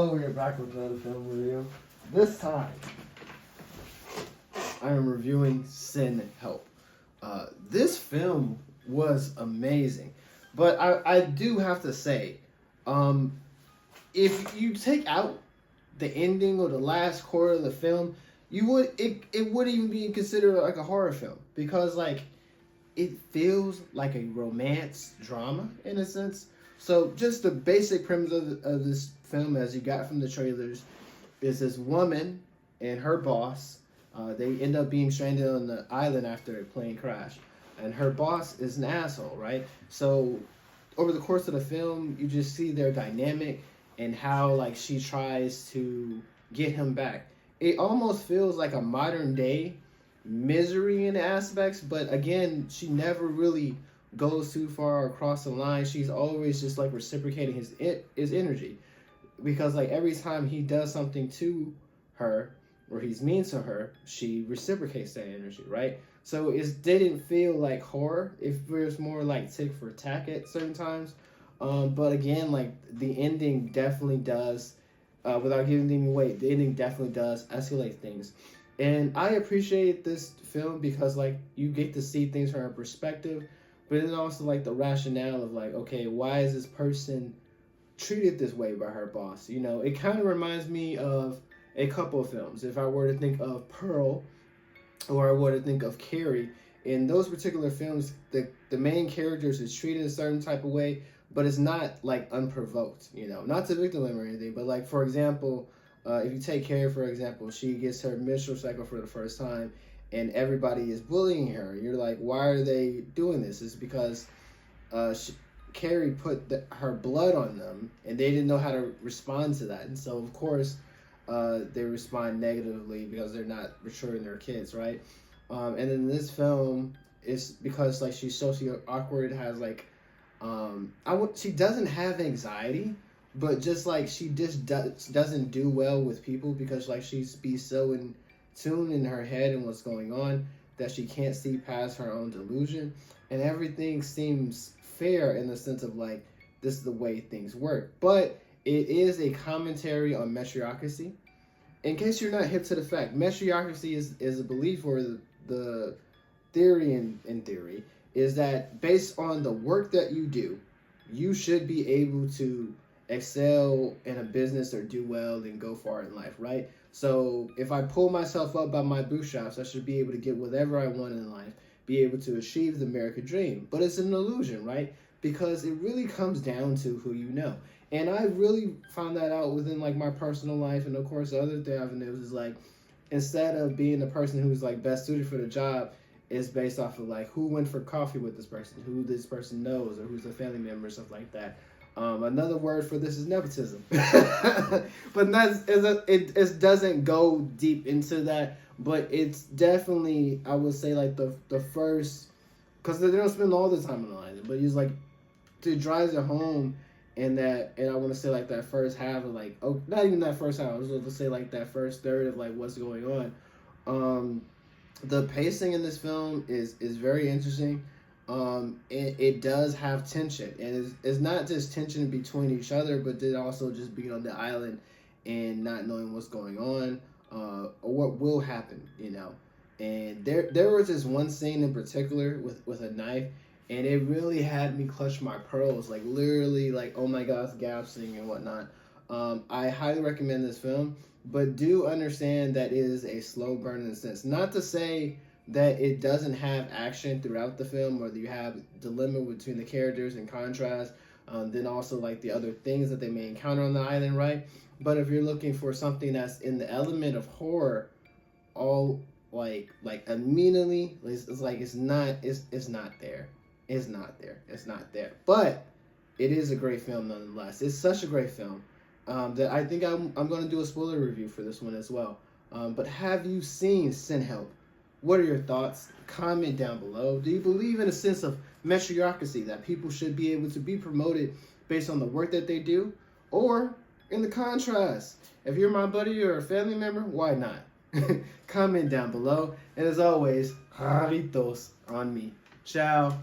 Hello, we are back with another film review. This time, I am reviewing Sin Help. This film was amazing, but I do have to say, if you take out the ending or the last quarter of the film, it wouldn't even be considered like a horror film because it feels like a romance drama in a sense. So just the basic premise of this film, as you got from the trailers, is this woman and her boss. They end up being stranded on the island after a plane crash. And her boss is an asshole, right? So over the course of the film, you just see their dynamic and how she tries to get him back. It almost feels like a modern day Misery in aspects, but again, she never really goes too far across the line. She's always just reciprocating his energy, because every time he does something to her or he's mean to her, she reciprocates that energy, right? So it didn't feel like horror. It feels more like tick for tack at certain times. But again, the ending definitely does, without giving anything away, the ending definitely does escalate things. And I appreciate this film because you get to see things from her perspective, but then also the rationale of okay, why is this person treated this way by her boss? You know, it kind of reminds me of a couple of films. If I were to think of Pearl, or I were to think of Carrie, in those particular films, the main characters is treated a certain type of way, but it's not unprovoked. You know, not to victim blame or anything, but for example, if you take Carrie, for example, she gets her menstrual cycle for the first time, and everybody is bullying her. You're like, why are they doing this? It's because Carrie put her blood on them, and they didn't know how to respond to that. And so, of course, they respond negatively because they're not maturing their kids, right? And then this film is because she's socially awkward, has she doesn't have anxiety, but just she just doesn't do well with people because she's be so in tune in her head and what's going on that she can't see past her own delusion, and everything seems fair in the sense of this is the way things work. But it is a commentary on meritocracy. In case you're not hip to the fact, meritocracy is a belief, or the theory in theory is that based on the work that you do, you should be able to excel in a business or do well and go far in life, right? So if I pull myself up by my bootstraps, I should be able to get whatever I want in life, be able to achieve the American dream. But it's an illusion, right? Because it really comes down to who you know. And I really found that out within my personal life. And of course, the other avenues is instead of being the person who's best suited for the job, is based off of who went for coffee with this person, who this person knows, or who's a family member, stuff like that. Another word for this is nepotism. But it doesn't go deep into that, but it's definitely, I would say, the first, because they don't spend all the time on the line, but it's it drives it home. And I want to say that first half of not even that first half, I was going to say that first third of what's going on. The pacing in this film is very interesting. It does have tension, and it's not just tension between each other, but then also just being on the island and not knowing what's going on, or what will happen, you know. And there was this one scene in particular with a knife, and it really had me clutch my pearls, literally, oh my gosh, gasping and whatnot. I highly recommend this film, but do understand that it is a slow burn in a sense. Not to say that it doesn't have action throughout the film, or that you have dilemma between the characters and contrast, then also the other things that they may encounter on the island, right? But if you're looking for something that's in the element of horror, all immediately, it's not there. It's not there. But it is a great film nonetheless. It's such a great film that I think I'm going to do a spoiler review for this one as well. But have you seen Sin Help? What are your thoughts? Comment down below. Do you believe in a sense of meritocracy, that people should be able to be promoted based on the work that they do? Or in the contrast, if you're my buddy or a family member, why not? Comment down below. And as always, jarritos on me. Ciao.